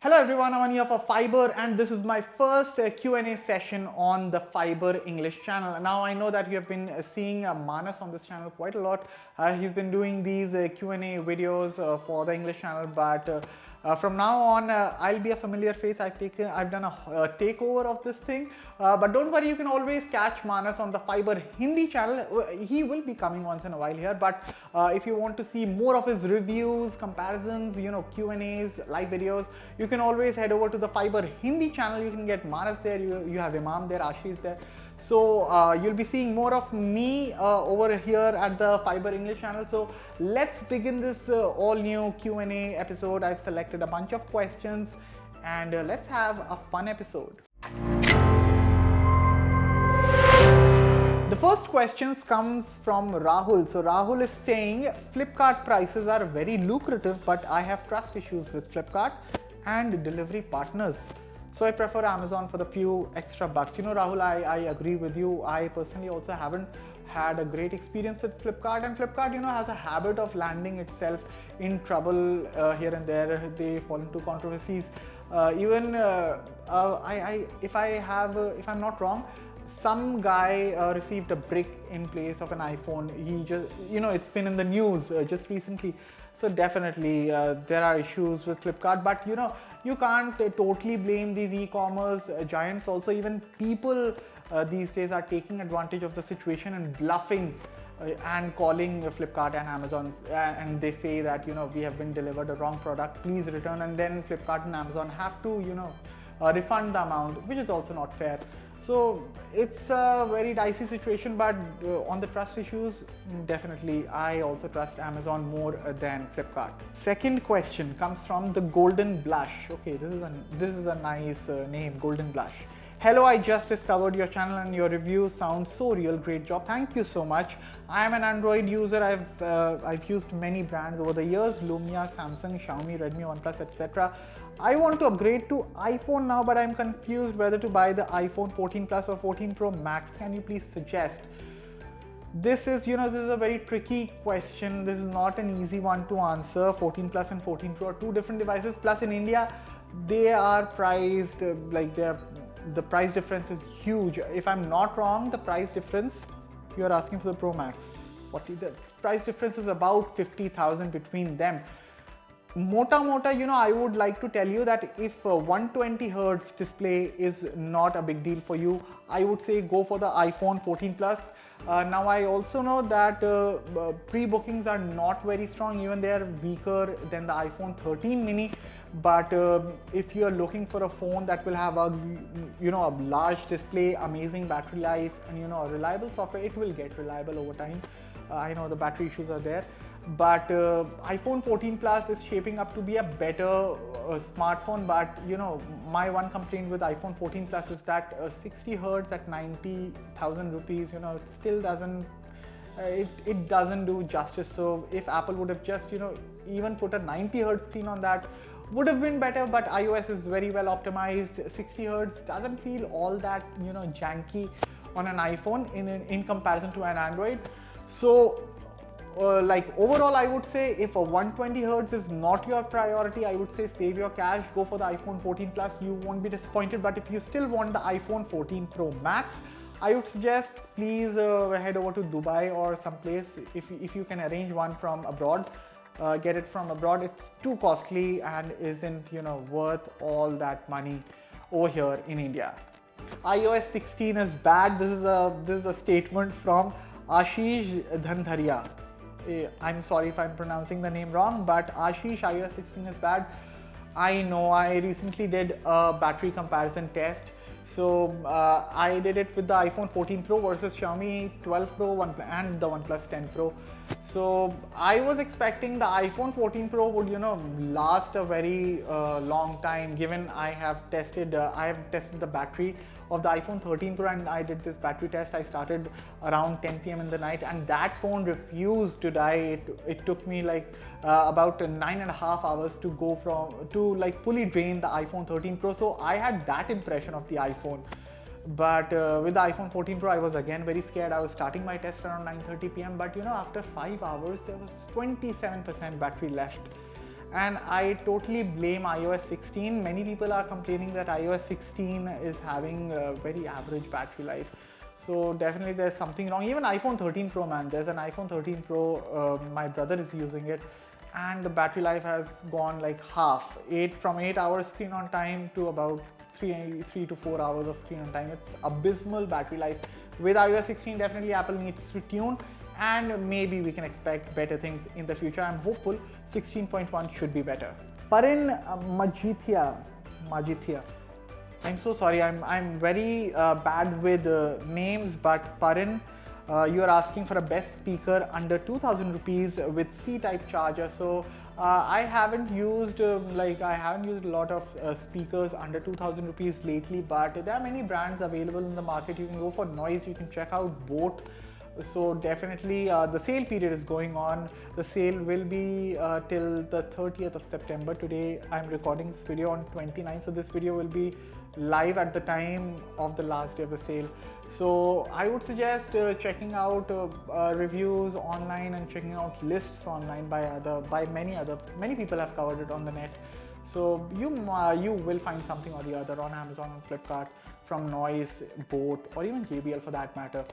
Hello everyone, I'm Ania for Fiiber and this is my first Q&A session on the Fiiber English channel. Now I know that you have been seeing Manas on this channel quite a lot. He's been doing these Q&A videos for the English channel, but from now on I'll be a familiar face. I've done a takeover of this thing, but don't worry, you can always catch Manas on the Fiiber Hindi channel. He will be coming once in a while here, but if you want to see more of his reviews, comparisons, Q&As, live videos, you can always head over to the Fiiber Hindi channel. You can get Manas there, you have Imam there, Ashish there. So you'll be seeing more of me over here at the Fiiber English channel. So let's begin this all new Q&A episode. I've selected a bunch of questions and let's have a fun episode. The first questions comes from Rahul. So Rahul is saying Flipkart prices are very lucrative, but I have trust issues with Flipkart and delivery partners. So I prefer Amazon for the few extra bucks. Rahul, I agree with you. I personally also haven't had a great experience with Flipkart, and Flipkart, has a habit of landing itself in trouble here and there. They fall into controversies. If I'm not wrong, some guy received a brick in place of an iPhone. He just, it's been in the news just recently. So definitely there are issues with Flipkart, but you can't totally blame these e-commerce giants. Also, even people these days are taking advantage of the situation and bluffing and calling Flipkart and Amazon, and they say that we have been delivered a wrong product, please return, and then Flipkart and Amazon have to refund the amount, which is also not fair. So it's a very dicey situation, but on the trust issues, definitely I also trust Amazon more than Flipkart. Second question comes from the Golden Blush. Okay, this is a nice name, Golden Blush. Hello, I just discovered your channel and your reviews sound so real. Great job. Thank you so much. I am an Android user. I've used many brands over the years: Lumia, Samsung, Xiaomi, Redmi, OnePlus, etc. I want to upgrade to iPhone now, but I'm confused whether to buy the iPhone 14 Plus or 14 Pro Max. Can you please suggest? This is a very tricky question. This is not an easy one to answer. 14 Plus and 14 Pro are two different devices. Plus in India, they are priced the price difference is huge. If I'm not wrong, the price difference, you are asking for the Pro Max. The price difference is about 50,000 between them. Mota, I would like to tell you that if 120 Hz display is not a big deal for you, I would say go for the iPhone 14 Plus. Now I also know that pre-bookings are not very strong, even they are weaker than the iPhone 13 mini. But if you are looking for a phone that will have a a large display, amazing battery life, and a reliable software, it will get reliable over time. I know the battery issues are there, but iPhone 14 Plus is shaping up to be a better smartphone. But my one complaint with iPhone 14 Plus is that 60 Hz at 90,000 rupees, it still doesn't it doesn't do justice. So if Apple would have just even put a 90 Hz screen on that, would have been better. But iOS is very well optimized. 60 Hz doesn't feel all that janky on an iPhone in comparison to an Android. So overall, I would say if a 120 Hz is not your priority, I would say save your cash, go for the iPhone 14 Plus. You won't be disappointed. But if you still want the iPhone 14 Pro Max, I would suggest please head over to Dubai or someplace. If you can arrange one from abroad, get it from abroad. It's too costly and isn't worth all that money over here in India. iOS 16 is bad. This is a statement from Ashish Dhandharia. I'm sorry if I'm pronouncing the name wrong, but Ashish, iOS 16 is bad. I know. I recently did a battery comparison test. So I did it with the iPhone 14 Pro versus Xiaomi 12 Pro and the OnePlus 10 Pro. So I was expecting the iPhone 14 Pro would last a very long time, given I have tested the battery of the iPhone 13 Pro, and I did this battery test. I started around 10 p.m. in the night, and that phone refused to die. It took me about 9.5 hours to go to fully drain the iPhone 13 Pro. So I had that impression of the iPhone. But with the iPhone 14 Pro, I was again very scared. I was starting my test around 9:30 p.m. But after 5 hours, there was 27% battery left. and I totally blame iOS 16. Many people are complaining that iOS 16 is having a very average battery life. So definitely there's something wrong. Even iPhone 13 Pro, man, there's an iPhone 13 Pro, my brother is using it, and the battery life has gone like half, from 8 hours screen on time to about 3 to 4 hours of screen on time. It's abysmal battery life. With iOS 16, definitely Apple needs to tune, and maybe we can expect better things in the future. I'm hopeful 16.1 should be better. Parin Majithia. I'm so sorry, I'm very bad with names, but Parin, you are asking for a best speaker under 2000 rupees with C-type charger. So I haven't used a lot of speakers under 2000 rupees lately, but there are many brands available in the market. You can go for noise, you can check out both. So definitely the sale period is going on. The sale will be till the 30th of September. Today I'm recording this video on 29th, so this video will be live at the time of the last day of the sale. So I would suggest checking out reviews online and checking out lists online by many people have covered it on the net. So you will find something or the other on Amazon and Flipkart, from Noise, Boat, or even JBL for that matter.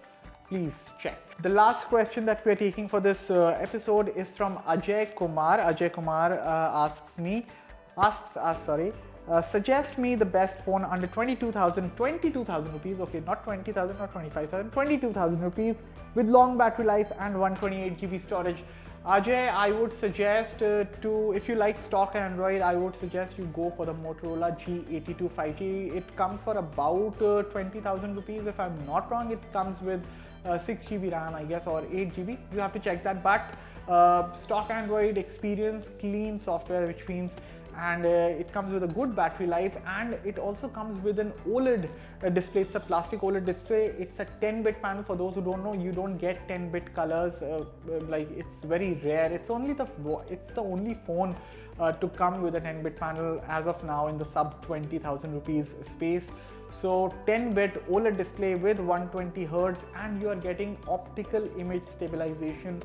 Please check. The last question that we're taking for this episode is from Ajay Kumar. Ajay Kumar asks us, suggest me the best phone under 22,000 rupees, okay, not 20,000 or 25,000, 22,000 rupees with long battery life and 128 GB storage. Ajay, I would suggest if you like stock Android, I would suggest you go for the Motorola G82 5G. It comes for about 20,000 rupees. If I'm not wrong, it comes with 6 GB RAM, I guess, or 8 GB. You have to check that. But stock Android experience, clean software, which means, and it comes with a good battery life, and it also comes with an OLED display. It's a plastic OLED display. It's a 10-bit panel. For those who don't know, you don't get 10-bit colors. It's very rare. It's the only phone to come with a 10-bit panel as of now in the sub 20,000 rupees space. So 10-bit OLED display with 120 Hz, and you are getting optical image stabilization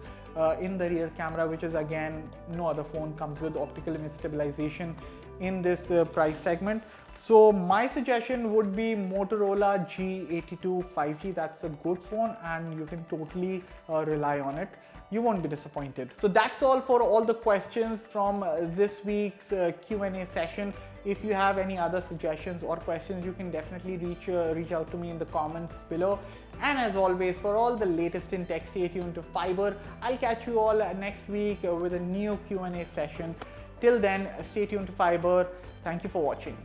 in the rear camera, which is, again, no other phone comes with optical image stabilization in this price segment. So my suggestion would be Motorola G82 5G. That's a good phone, and you can totally rely on it. You won't be disappointed. So that's all for all the questions from this week's Q&A session. If you have any other suggestions or questions, you can definitely reach out to me in the comments below. And as always, for all the latest in tech, stay tuned to Fiiber. I'll catch you all next week with a new Q&A session. Till then, stay tuned to Fiiber. Thank you for watching.